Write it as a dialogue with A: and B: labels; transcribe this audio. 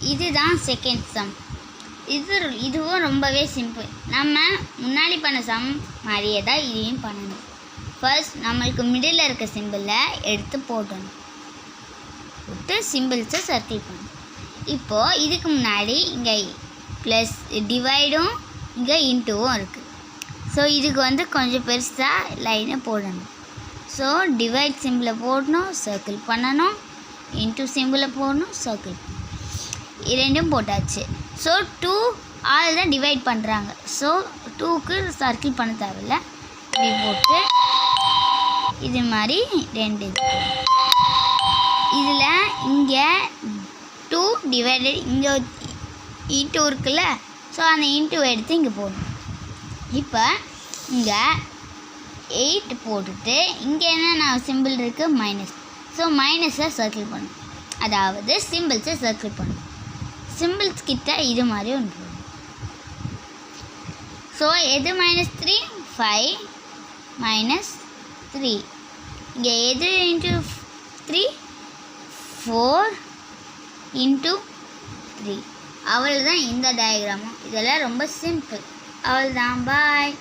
A: இதுதான் second sum. இதுவும் ரொம்பவே சிம்பிள். நம்ம முன்னாடி பண்ண சம் மாதிரியே தான் இதையும் பண்ணணும். ஃபர்ஸ்ட் நம்மளுக்கு மிடில் இருக்க சிம்பிளை எடுத்து போடணும். போட்டு சிம்பிள்ஸை சர்க்கிள் பண்ணணும். இப்போது இதுக்கு முன்னாடி இங்கே ப்ளஸ் டிவைடும் இங்கே இன்ட்டுவும் இருக்குது. ஸோ இதுக்கு கொஞ்சம் பெருசாக லைனை போடணும். ஸோ டிவைட் சிம்பிளை போடணும், சர்க்கிள் பண்ணணும். இன்ட்டு சிம்பிளை போடணும், சர்க்கிள் பண்ணணும். இரண்டும் போட்டாச்சு. ஸோ 2 ஆல் தான் டிவைட் பண்ணுறாங்க. ஸோ 2க்கு சர்க்கிள் பண்ண தேவையில்ல. இப்படி போட்டு இது மாதிரி 2 இதில் இங்கே 2 டிவைடட் இங்கே இன்ட்டு இருக்குல்ல. ஸோ அந்த இன்ட்டு எடுத்து இங்கே போடணும். இப்போ இங்கே 8 போட்டுட்டு இங்கே என்ன சிம்பிள் இருக்குது மைனஸ். ஸோ மைனஸை சர்க்கிள் பண்ணணும். அதாவது சிம்பிள்ஸை சர்க்கிள் பண்ணணும். சிம்பிள்ஸ் கிட்ட இது மாதிரி ஒன்று போடணும். ஸோ எது -3 5 -3 இங்கே எது இன்ட்டு 3 4 இன்ட்டு 3. அவ்வளோதான் இந்த டயக்ராமும். இதெல்லாம் ரொம்ப சிம்பிள். அவ்வளோதான். பாய்.